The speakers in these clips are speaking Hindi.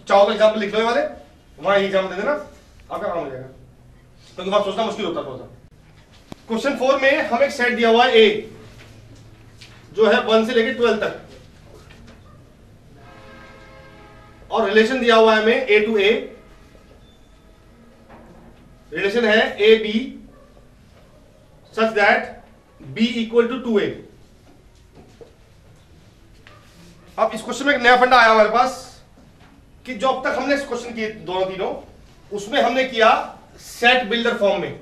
चाहो तो एग्जाम्पल लिख लो ये वाले, वहां एग्जाम दे देना, आपका काम हो जाएगा, क्योंकि वहां सोचना मुश्किल होता थोड़ा सा। क्वेश्चन 4 में हमें एक सेट दिया हुआ है ए, जो है 1 से लेकर 12 तक, और रिलेशन दिया हुआ है हमें ए टू ए, रिलेशन है A B such that B equal to 2a। अब इस क्वेश्चन में एक नया फंडा आया हमारे पास कि जो अब तक हमने इस क्वेश्चन किए दोनों तीनों, उसमें हमने किया सेट बिल्डर फॉर्म में।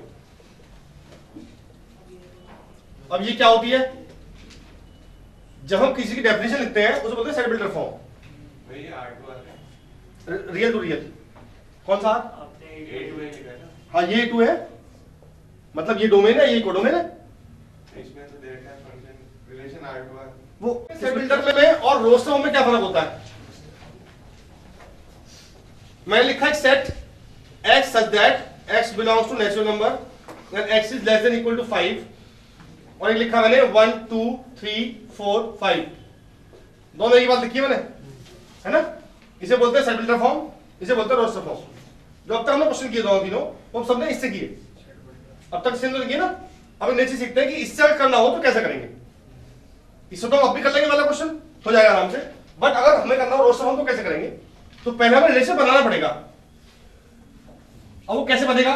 अब ये क्या होती है, जब हम किसी की डेफिनेशन लिखते हैं उसे बोलते हैं set builder form. Real to real कौन सा? हाँ ये टू है, मतलब ये डोमेन है, ये कोडोमेन है, इसमें तो देखा है फंक्शन रिलेशन R2R। वो सेट बिल्डर में और रोस्टर फॉर्म में क्या फर्क होता है? मैंने लिखा है set x such that x belongs to natural number and x is less than equal to 5, और एक लिखा मैंने 1 2 3 4 5, दोनों एक बात लिखी है मैंने, है ना? इसे बोलते हैं सेट बिल्डर फॉर्म, इसे बोलते हैं रोस्टर फॉर्म। जो अब तक हमने क्वेश्चन किए दोनों तीनों, वो सबने इससे किए, अब तक इससे किए ना। अब नई चीज सीखते हैं कि इससे अगर करना हो तो कैसे करेंगे। इससे तो हम अब भी कर लेंगे, वाला क्वेश्चन हो जाएगा आराम से, बट अगर हमें करना हो रोस्टर फॉर्म तो कैसे करेंगे? तो पहले हमें रिलेशन बनाना पड़ेगा। अब वो कैसे बनेगा?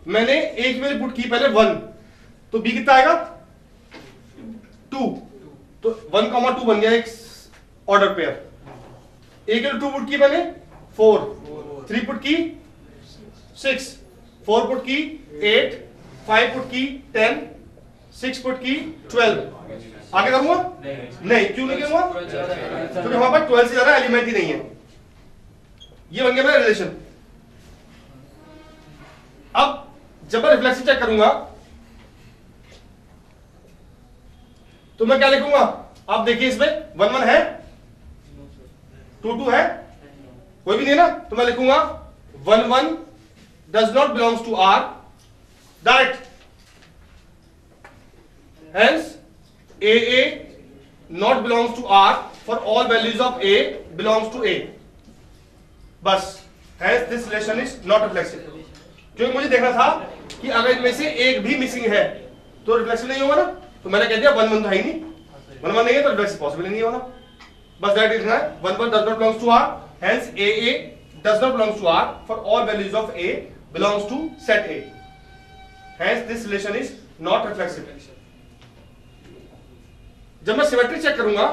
मैंने ए की वैल्यू पुट की पहले 1, तो बी कितना आएगा 2, तो 1,2 बन गया एक ऑर्डर पेयर। ए के लिए 2 पुट की मैंने 4, 3 पुट की 6, 4 पुट की 8, 5 पुट की 10, 6 पुट की 12। आगे करूंगा? नहीं, क्यों नहीं करूंगा? क्योंकि वहां पर 12 से ज्यादा एलिमेंट ही नहीं है। ये बन गया मेरा रिलेशन। अब जब मैं रिफ्लेक्सिव चेक करूंगा तो मैं क्या लिखूंगा? आप देखिए इसमें 1 1 है, 2 2 है, कोई भी नहीं ना, तो मैं लिखूंगा 1 1 does not belongs to R, direct. Hence AA not belongs to R for all values of A belongs to A, बस। Hence this relation is not reflexive। क्योंकि मुझे देखना था कि अगर इनमें से एक भी मिसिंग है तो रिफ्लेक्सिव नहीं होगा ना, तो मैंने कह दिया 1 1 तो है ही नहीं, 1 1 नहीं है तो रिफ्लेक्सिव पॉसिबल नहीं होगा, बस डायरेक्ट लिखना है 1 1 does not belongs to R, hence AA does not belongs to R for all values of A belongs to set A, hence this relation is not reflexive। जब मैं सिमेट्री चेक करूंगा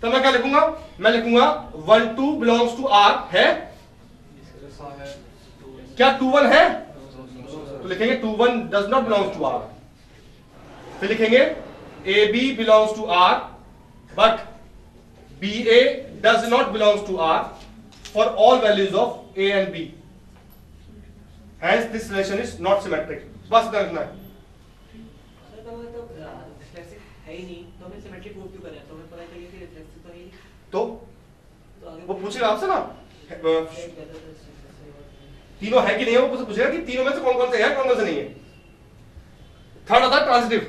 तो मैं क्या लिखूंगा? मैं लिखूंगा 1 2 belongs to R है, क्या 2 1 है? तो लिखेंगे 2 1 does not belongs to R, फिर लिखेंगे AB belongs to R but BA does not belongs to R for all values of A and B, hence this relation is not symmetric। बस इतना लिखना है। तो वो पूछेगा आपसे ना, तीनों है कि नहीं है, वो पूछेगा कि तीनों में से कौन कौन से है, कौन कौन से नहीं है। थर्ड आता है ट्रांजिटिव।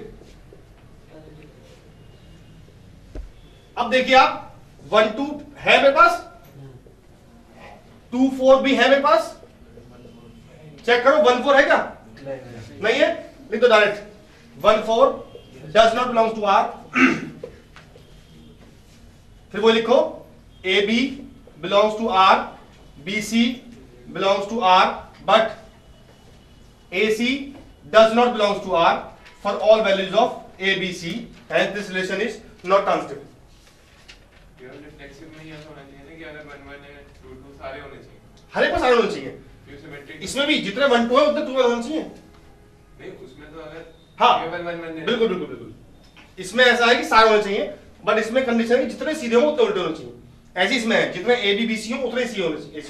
अब देखिए आप 1 2 है मेरे पास, 2 4 भी है मेरे पास, चेक करो 1 4 है क्या? नहीं है, लिख दो direct 1 4 does not belongs to R, फिर वो लिखो AB belongs to R, BC belongs to R but AC does not belongs to R for all values of ABC, hence this relation is not transitive। Reflexive में ये होना चाहिए ना कि अगर 1 1 है 2 2 सारे होने चाहिए, हर एक में सारे होने चाहिए। इसमें भी जितने 1 2 है उतने 2 होने चाहिए। नहीं उसमें तो अगर हाँ केवल 1 1 बिल्कुल बिल्कुल बिल्कुल, इसमें ऐसा है कि सारे होने चाहिए, बट इसमें कंडीशन है कि जितने सीधे हो उतने उल्टे होने चाहिए। ऐसे इसमें है जितने ए बी बी सी हो उतने सी होने चाहिए,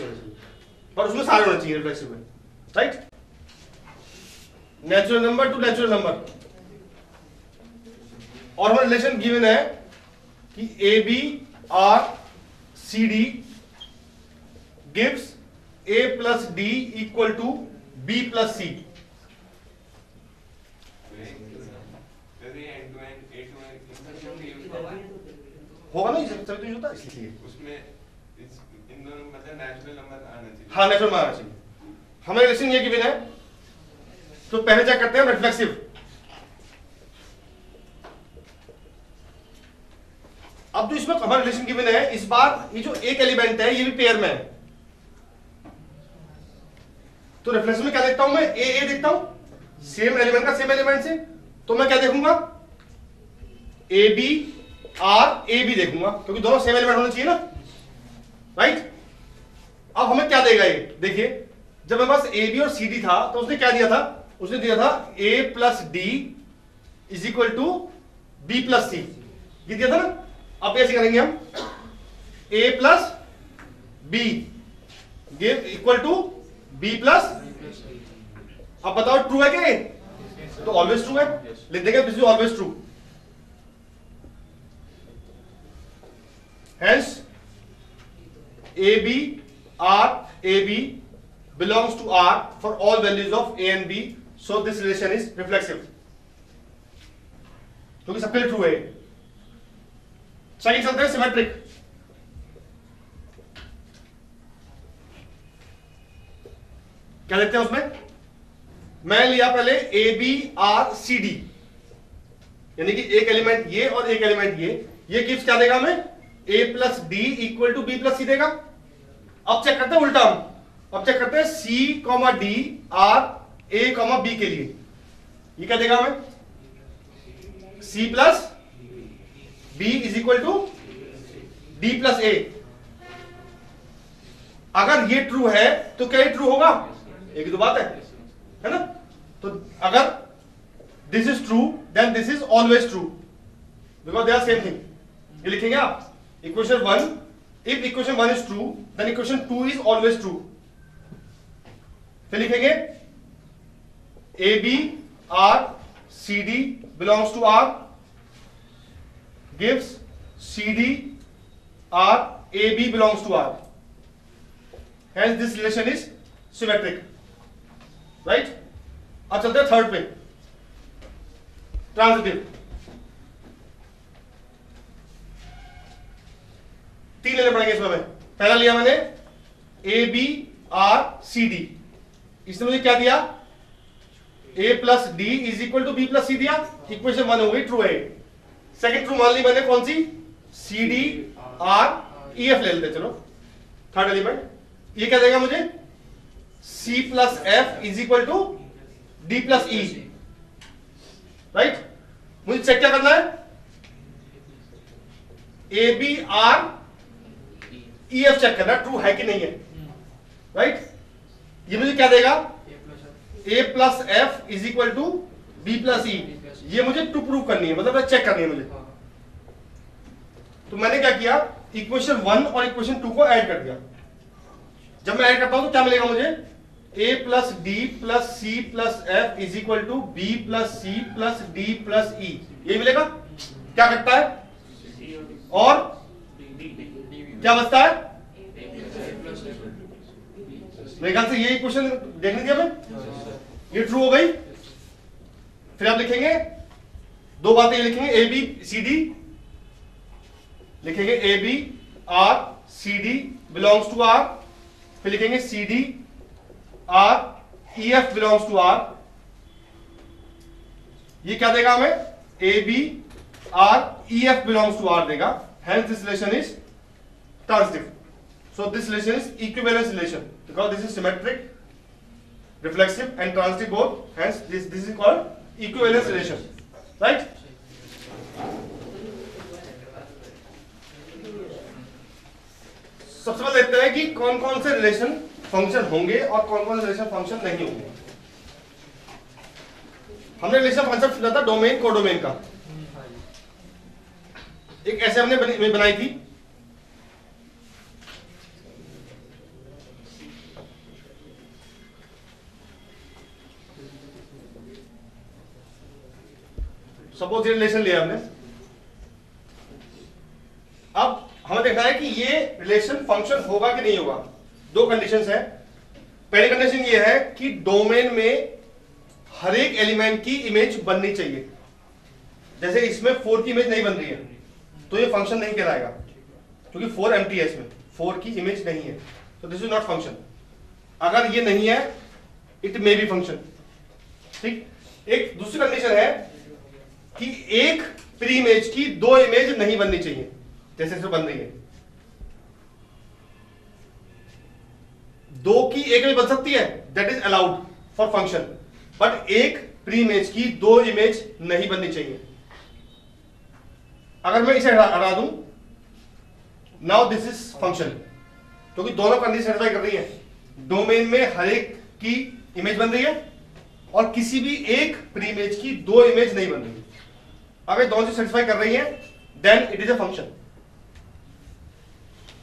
पर उसमें सारे होने चाहिए रिफ्लेक्सिव में, right? Natural number to natural number, और हमें रिलेशन गिवन है कि A B R C D gives A plus D equal to B plus C. होगा ना, तभी तो यूज होता है, इसलिए उसमें इन दोनों मतलब नेचुरल नंबर आना चाहिए। हाँ नेचुरल नंबर आना चाहिए। हमें रिलेशन ये गिवन है, तो पहले चेक करते हैं रिफ्लेक्सिव। अब जो इसमें हमारा रिलेशन गिवन है, इस बार ये जो एक एलिमेंट है ये भी पेयर में है, तो रिफ्लेक्सिव में क्या देखता हूं मैं, ए देखता हूं, सेम एलिमेंट का सेम एलिमेंट से, तो मैं क्या देखूंगा, A B R A B देखूंगा, क्योंकि दोनों सेम एलिमेंट होने चाहिए ना, राइट। अब हमें क्या देगा ये, देखिए जब मेरे पास ए बी और सी डी था तो उसने क्या दिया था, उसने दिया था A plus D is equal to B plus C, ये दिया था ना। अब ऐसे करेंगे हम, A plus B give equal to B plus, अब बताओ ट्रू है क्या, तो ऑलवेज ट्रू है, लिख देंगे this is always true. Hence A B R A B belongs to R for all values of A and B, so this relation is reflexive, क्योंकि सबके लिए ट्रू है। सेकंड चलते हैं सिमेट्रिक। क्या देखते हैं उसमें, मैं लिया पहले A B R C D, यानी कि एक एलिमेंट ये और एक एलिमेंट ये गिव्स क्या देगा हमें, A plus D equal to B plus C देगा। अब चेक करते हैं उल्टा, अब चेक करते हैं C comma D R A comma B के लिए, ये क्या देगा हमें, C plus B is equal to D plus A. अगर ये ट्रू है तो क्या ये ट्रू होगा, एक ही तो बात है ना। तो अगर this is true then this is always true, because they are same thing. ये लिखेंगे आप equation 1, if equation 1 is true then equation 2 is always true. फिर लिखेंगे A B R C D belongs to R gives C D R A B belongs to R, hence this relation is symmetric, right. अब चलते हैं थर्ड पे, ट्रांजिटिव। 3 लेने पड़ेंगे इसमें। मैं पहला लिया मैंने A B R C D, इसने मुझे क्या दिया, a plus D is equal to B plus C दिया, इक्वेशन 1 हो गई, ट्रू है। सेकंड ट्रू मान ली मैंने, कौन सी, C D R E F ले लेते, चलो थर्ड एलिमेंट। ये क्या देगा मुझे, C plus F is equal to D plus E, right. मुझे चेक क्या करना है, A B R E F check करना, ट्रू है कि नहीं है, राइट। ये मुझे क्या देगा, a plus F is equal to B plus E, ये मुझे टू प्रूव करनी है, मतलब चेक करनी है मुझे। तो मैंने क्या किया, इक्वेशन 1 और इक्वेशन 2 को ऐड कर दिया। जब मैं ऐड करता हूं तो क्या मिलेगा मुझे, a plus D plus C plus F is equal to B plus C plus D plus E, ये मिलेगा। क्या करता है, और क्या बचता है, मेरे ख्याल से ये इक्वेशन देखने दिया मैं, ये ट्रू हो गई। फिर आप लिखेंगे दो बातें, लिखेंगे ए बी सी डी, लिखेंगे A B R C D belongs to R, फिर लिखेंगे C D R E F belongs to R. ये क्या देगा हमें, A B R E F belongs to R देगा, hence this relation is transitive. So this relation is equivalence relation because this is symmetric, reflexive and transitive both, hence this is called equivalence relation, right। सबसे पहले देखते हैं कि कौन कौन से रिलेशन फंक्शन होंगे और कौन कौन से रिलेशन फंक्शन नहीं होंगे। हमने रिलेशन फंक्शन सुना था डोमेन कोडोमेन का, एक ऐसे हमने बनाई थी, सपोज रिलेशन लिया हमने। अब हमें देखना है कि ये रिलेशन फंक्शन होगा कि नहीं होगा। दो कंडीशंस है। पहली कंडीशन ये है कि डोमेन में हर एक एलिमेंट की इमेज बननी चाहिए, जैसे इसमें 4 की इमेज नहीं बन रही है, तो ये फंक्शन नहीं कहलाएगा, क्योंकि 4 एम्प्टी है इसमें, 4 की इमेज नहीं है, तो दिस इज नॉट फंक्शन। अगर ये नहीं है इट मे बी फंक्शन। ठीक, एक दूसरी कंडीशन है कि एक प्री इमेज की 2 इमेज नहीं बननी चाहिए, जैसे इसमें बन रही है। 2 की एक इमेज बन सकती है, that is allowed for function, but एक प्री इमेज की 2 इमेज नहीं बननी चाहिए। अगर मैं इसे हटा दूं, नाउ दिस इज फंक्शन, क्योंकि दोनों कंडीशन सेटिस्फाई कर रही है। डोमेन में हर एक की इमेज बन रही है और किसी भी एक प्री इमेज की 2 इमेज नहीं बन रही है। अगर दोनों चीज सेटिस्फाई कर रही है then it is a function,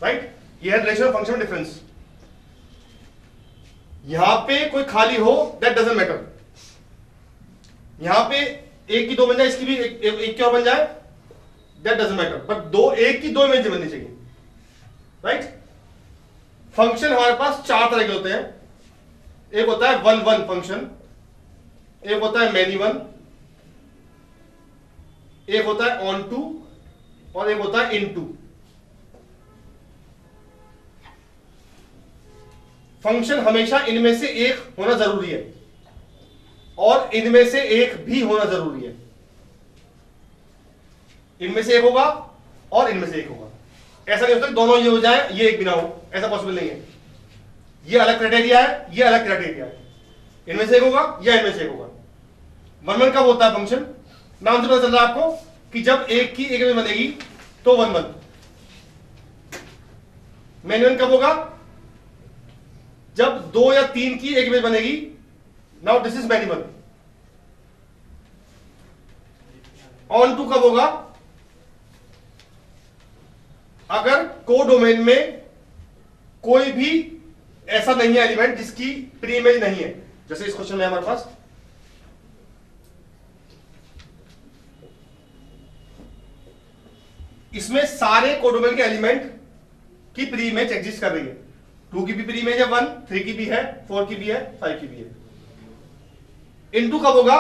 right. ये है रिलेशन ऑफ फंक्शन डिफरेंस। यहां पे कोई खाली हो दैट डजंट मैटर, यहां पे एक की 2 बन जाए, इसकी भी एक की और बन जाए, दैट डजंट मैटर, बट एक की 2 इमेज बननी चाहिए, राइट। फंक्शन हमारे पास 4 तरह के होते हैं। एक होता है 1-1 फंक्शन, एक होता है मैनी वन, एक होता है ऑन टू और एक होता है इन टू। फंक्शन हमेशा इनमें से एक होना जरूरी है और इनमें से एक भी होना जरूरी है। इनमें से एक होगा और इनमें से एक होगा। ऐसा नहीं होता कि दोनों ये हो जाए ये एक भी ना हो, ऐसा पॉसिबल नहीं है। ये अलग क्राइटेरिया है, ये अलग क्राइटेरिया है। इनमें से एक होगा या इनमें से एक होगा। 1-1 कब होता है फंक्शन? नाम से पता चल रहा है आपको कि जब एक की एक में बनेगी तो 1-1। मैनी वन कब होगा? जब 2 या 3 की एक में बनेगी। Now this is many one. Onto कब होगा? अगर कोडोमेन में कोई भी ऐसा नहीं है एलिमेंट जिसकी प्री इमेज नहीं है, जैसे इस क्वेश्चन में हमारे पास इसमें सारे कोडोमेन के एलिमेंट की प्री इमेज एग्जिस्ट कर रही है। 2 की भी प्री इमेज है 1, 3 की भी है, 4 की भी है, 5 की भी है। इनटू कब होगा?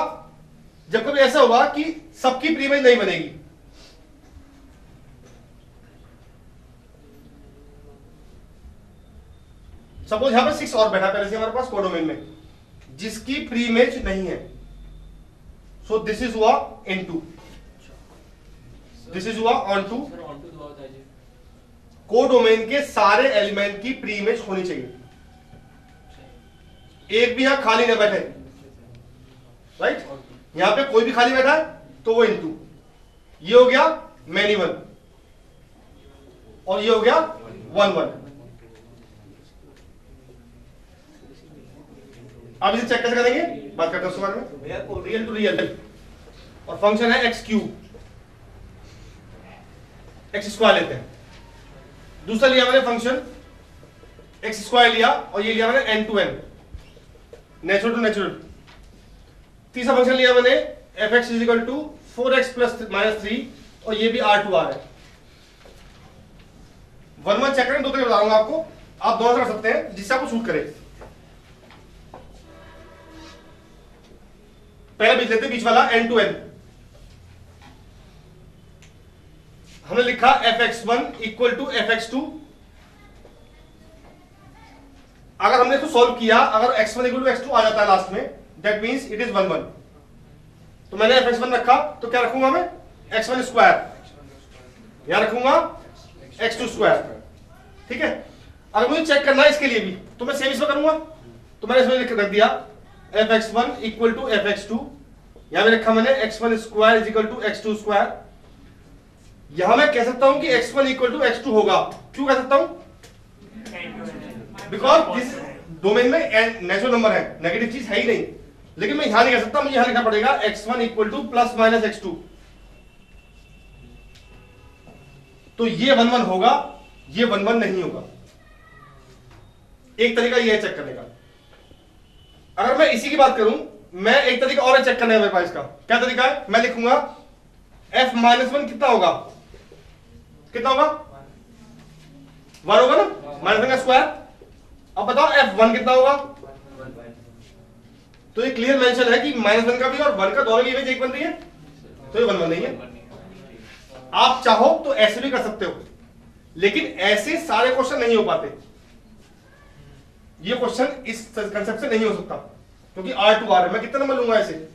जब कभी ऐसा होगा कि सबकी प्री इमेज नहीं बनेगी। सपोज यहां पर 6 और बैठा पहले से हमारे पास कोडोमेन में जिसकी प्री इमेज नहीं है। सो दिस इज हुआ इनटू, दिस इज हुआ ऑन टू। कोडोमेन के सारे एलिमेंट की प्री इमेज होनी चाहिए, एक भी यहां खाली ना बैठे, राइट। यहां पे कोई भी खाली बैठा है तो वो इनटू। ये हो गया मैनी वन और ये हो गया 1-1। अब इसे चेक कैसे करेंगे, बात करते हैं उसके बारे में। रियल टू रियल और फंक्शन है एक्स क्यूब, एक्स स्क्वायर लेते हैं। दूसरा लिया मैंने फंक्शन एक्स स्क्वायर लिया और ये लिया मैंने N to N, natural to natural. तीसरा फंक्शन लिया मैंने F X is equal to 4x plus -3 और ये भी R2R है। 1-1 चेक करें, 2 तरीके बता दूंगा आपको, आप दोनों से कर सकते हैं जिससे आपको सूट करे। पहले बीच लेते, बीच वाला एन टू एन। हमने लिखा fx1 इक्वल टू fx2। अगर हमने इसको सॉल्व किया, अगर x1 इक्वल टू x2 आ जाता है लास्ट में, दैट मींस इट इज 1-1। तो मैंने fx1 रखा तो क्या रखूंगा मैं? x1 square. यहां रखूंगा x2 स्क्वायर, ठीक है। अगर मुझे चेक करना है इसके लिए भी तो मैं सेम इसमें करूंगा, तो मैंने इसमें रख दिया fx1 इक्वल टू fx2। यहां में रखा मैंने x1 square is equal to x2 square. यहां मैं कह सकता हूं कि x1 इक्वल टू x2 होगा। क्यों कह सकता हूं? बिकॉज दिस डोमेन में नेचुरल नंबर है, नेगेटिव चीज है ही नहीं। लेकिन मैं यहां नहीं कह सकता, मुझे यहां लिखना पड़ेगा x1 equal two plus minus x2। तो ये 1-1 होगा, ये 1-1 नहीं होगा। एक तरीका ये है चेक करने का। अगर मैं इसी की बात करूं, मैं एक तरीका और चेक करने का मेरे पास। इसका क्या तरीका है? मैं लिखूंगा f-1 कितना होगा? कितना होगा? 1 होगा ना, -1 का स्क्वायर। अब बताओ f1 कितना होगा? तो ये क्लियर मेंशन है कि -1 का भी और 1 का दोनों की इमेज एक बन रही है, तो ये 1-1 नहीं है। आप चाहो तो ऐसे भी कर सकते हो, लेकिन ऐसे सारे क्वेश्चन नहीं हो पाते। ये क्वेश्चन इस कंसेप्ट से नहीं हो सकता, क्योंकि R to R है, मैं कितना नंबर लूंगा ऐसे।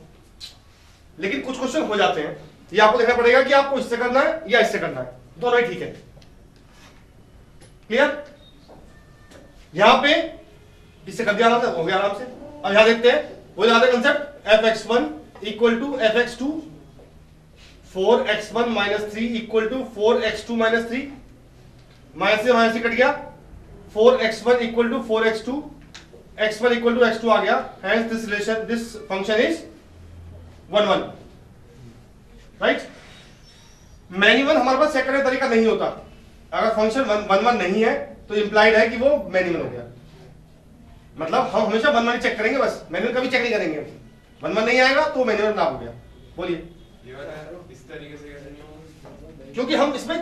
लेकिन कुछ क्वेश्चन हो जाते हैं, ये आपको देखना पड़ेगा कि आपको इससे करना है या इससे करना है, दोनों ही ठीक है। क्लियर? यहां पे इससे कर दिया आराम से, हो गया आराम से। अब यहां देखते हैं, वो याद है concept, fx1 equal to fx2, 4x1 minus 3 equal to 4x2 minus 3, minus से कट गया, 4x1 equal to 4x2, x1 equal to x2 आ गया, hence this relation, this function is 1 1, right? Many one हमारे पास चेक करने का तरीका नहीं होता। अगर फंक्शन 1 1 नहीं है तो इंप्लाइड है कि वो मैनी वन हो गया, मतलब हम हमेशा 1 1 चेक करेंगे, बस मैनुअल कभी चेक नहीं करेंगे। 1 1 नहीं आएगा तो मैनुअल ना हो गया। बोलिए। इस तरीके से क्योंकि हम इसमें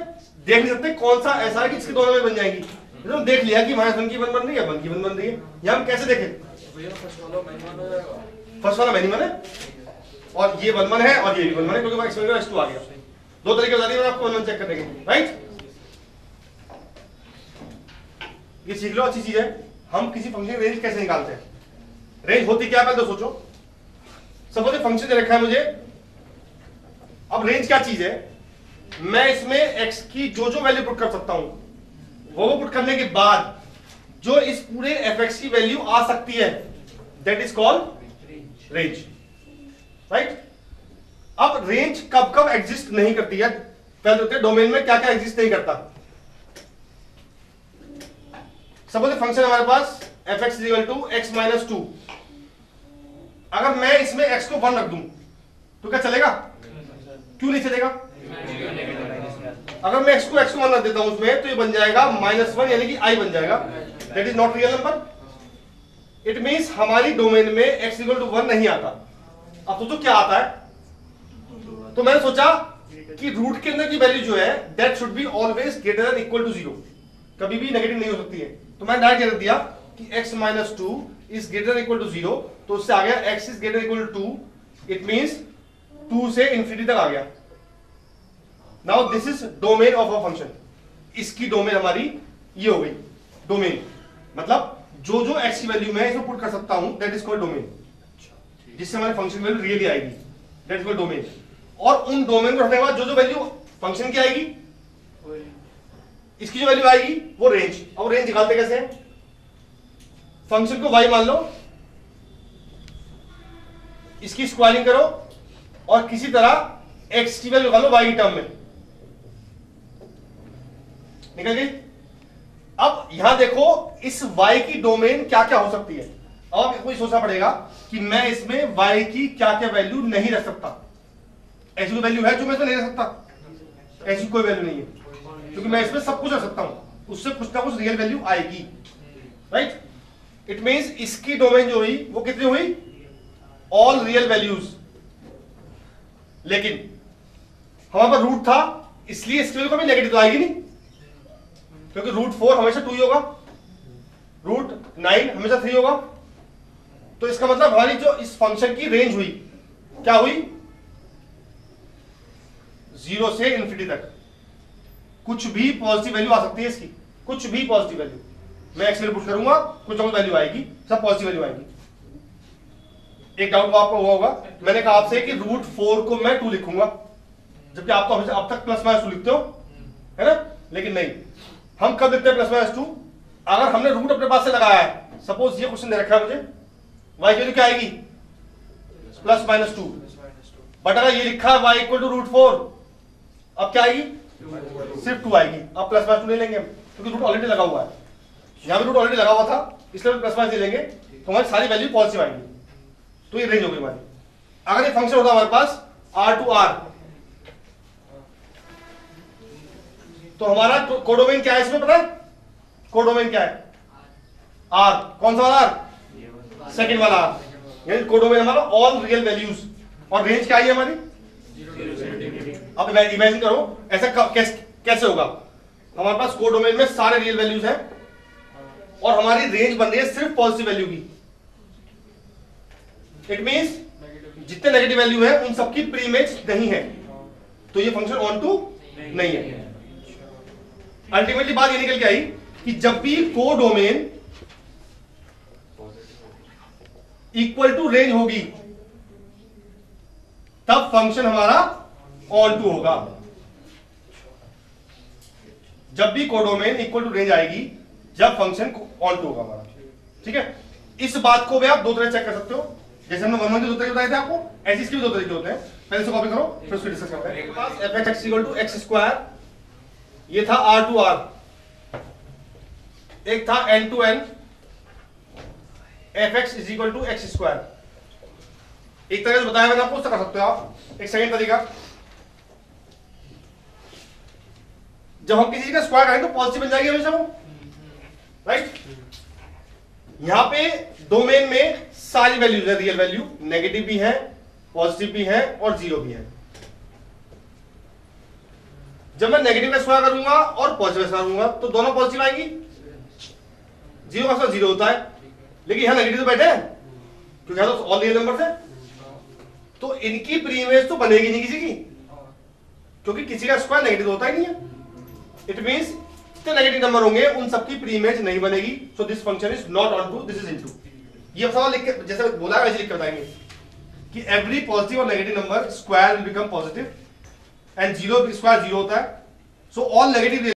देख नहीं सकते कौन सा ऐसा है कि इसके दोनों में बन जाएगी। तो हम देख लिया कि -1 की 1 बन रही है, 1 की 1 बन रही है, या हम कैसे देखें? फर्स्ट वाला मैनी वन है और ये 1 1 है और ये भी 1 1 है, क्योंकि x1 आ गया। दो तरीके बता दिए मैंने आपको 1 1 चेक करने के, राइट? ये सीख लो, अच्छी चीज है। हम किसी फंक्शन की रेंज कैसे निकालते हैं? रेंज होती क्या है पहले तो सोचो। सपोज फंक्शन दे रखा है मुझे, अब रेंज क्या चीज है? मैं इसमें x की जो जो वैल्यू पुट कर सकता हूं, वो पुट करने के बाद जो इस पूरे fx की वैल्यू आ सकती है, that is called range, right? अब रेंज कब कब एग्जिस्ट नहीं करती है? पहले होते डोमेन में क्या क्या एग्जिस्ट नहीं करता। सपोज फंक्शन हमारे पास fx equal to x minus 2, अगर मैं इसमें x को 1 रख दूं तो क्या चलेगा? क्यों नहीं चलेगा? अगर मैं x को 1 रख देता हूं उसमें तो ये बन जाएगा -1, यानी कि i बन जाएगा, that is not real number. It means हमारी डोमेन में x इक्वल टू 1 नहीं आता। अब सोचो क्या आता है? तो मैंने सोचा कि रूट के अंदर की वैल्यू जो है that should be always greater than equal to 0, कभी भी नेगेटिव नहीं हो सकती है। तो मैंने डायरेक्ट कह दिया कि x minus 2 is greater than equal to 0, तो उससे आ गया x is greater equal to 2, it means 2 से इंफिनिटी तक आ गया। Now this is domain of a function. इसकी डोमेन हमारी ये हो गई डोमेन, मतलब जो जो x की वैल्यू मैं इसमें पुट कर सकता हूं दैट इज कॉल्ड डोमेन, जिससे हमारे फंक्शन वैल्यू रियली आएगी, दैट इज कॉल्ड डोमेन। और उन डोमेन को रखने के बाद जो जो वैल्यू फंक्शन की आएगी, इसकी जो वैल्यू आएगी वो रेंज। अब रेंज निकालते कैसे हैं? फंक्शन को y मान लो, इसकी स्क्वायरिंग करो और किसी तरह x की वैल्यू निकालो y की टर्म में, निकल गई। अब यहां देखो इस y की डोमेन क्या क्या हो सकती है। अब आपको सोचना पड़ेगा कि मैं इसमें y की क्या क्या वैल्यू नहीं रख सकता। ऐसी कोई वैल्यू है जो मैं इसमें नहीं रख सकता? ऐसी कोई वैल्यू नहीं है, क्योंकि मैं इसमें सब कुछ रख सकता हूं, उससे कुछ ना कुछ रियल वैल्यू आएगी, राइट? इट मींस इसकी डोमेन जो हुई वो कितनी हुई? All real values. लेकिन हमारे पास रूट था, इसलिए इसकी वैल्यू कभी नेगेटिव तो आएगी नहीं, क्योंकि √4 हमेशा 2 ही होगा, √9 हमेशा 3 होगा। तो इसका मतलब हमारी जो इस फंक्शन की रेंज हुई क्या हुई? 0 से इंफिनिटी तक कुछ भी पॉजिटिव वैल्यू आ सकती है इसकी, कुछ भी पॉजिटिव वैल्यू मैं एक्स में पुट करूंगा, कुछ और वैल्यू आएगी, सब पॉजिटिव वैल्यू आएगी। एक डाउट आपको हुआ होगा, मैंने कहा आपसे कि √4 को मैं 2 लिखूंगा, जबकि आप तो हमेशा अब तक +-2 लिखते हो, है ना? लेकिन नहीं, हम कब लिखते हैं +-2? अगर हमने रूट अपने पास से लगाया है। सपोज ये क्वेश्चन दे रखा है मुझे, y की वैल्यू क्या आएगी? +-2। बट अगर ये लिखा है y इक्वल टू √4, अब क्या आएगी? सिर्फ 2 आएगी। अब +-2 नहीं लेंगे हम, क्योंकि रूट ऑलरेडी लगा हुआ है। यहां भी रूट ऑलरेडी लगा हुआ था, इसलिए +-5 नहीं लेंगे, तो हमारी सारी वैल्यू पॉजिटिव आएंगी। तो ये रेंज हो गई हमारी। अगर ये फंक्शन होता हमारे पास R to R, तो हमारा कोडोमेन क्या है इसमें पता है? कोडोमेन क्या है? R। कौन सा वाला R? सेकंड वाला R। यानी कोडोमेन हमारा ऑल रियल वैल्यूज। और रेंज क्या है हमारी? अब इमेजिन करो ऐसा कैसे होगा? हमारे पास कोडोमेन में सारे रियल वैल्यूज हैं और हमारी रेंज बन रही है सिर्फ पॉजिटिव वैल्यू की। इट मींस जितने नेगेटिव वैल्यू है उन सबकी प्रीमेज नहीं है, तो ये फंक्शन ऑन टू नहीं है। अल्टीमेटली बात ये निकल के आई कि जब भी कोडोमेन इक्वल टू रेंज होगी तब फंक्शन हमारा ऑन टू होगा। जब भी कोडोमेन इक्वल टू रेंज आएगी जब फंक्शन ऑन टू होगा हमारा। ठीक है, इस बात को भी आप दो तरह चेक कर सकते हो, जैसे हमने वन के दो तरीके बताए थे आपको, ऐसे इसके भी दो तरीके होते हैं। पहले से कॉपी करो फिर उसको डिस्कस करते हैं। fx equal to X square, ये था r टू r, एक था n to n, fx is equal to X square. एक तरीका बताया मैंने आपको, उससे कर सकते हो आप। एक सेकंड तरीका, जब हम किसी चीज का स्क्वायर करेंगे तो पॉजिटिव बन जाएगी हमेशा वो, राइट। यहां पे डोमेन में सारी वैल्यूज है, रियल वैल्यू, नेगेटिव भी है, पॉजिटिव भी है और जीरो भी है। जब मैं नेगेटिव का स्क्वायर करूंगा और पॉजिटिव का स्क्वायर करूंगा तो दोनों पॉजिटिव आएंगी, जीरो का स्क्वायर जीरो होता है, लेकिन यहां नेगेटिव तो बैठे हैं क्योंकि यहां तो ऑल रियल नंबर है, तो इनकी प्री इमेज तो बनेगी नहीं किसी की, क्योंकि किसी का स्क्वायर नेगेटिव होता ही नहीं है। इट मींस जितने नेगेटिव नंबर होंगे उन सबकी प्री इमेज नहीं बनेगी। So this function is not onto, this is into. ये सवाल लिख के जैसे बोला वैसे लिख के बताएंगे कि एवरी पॉजिटिव और negative number square will become positive and zero square zero होता है। So all negative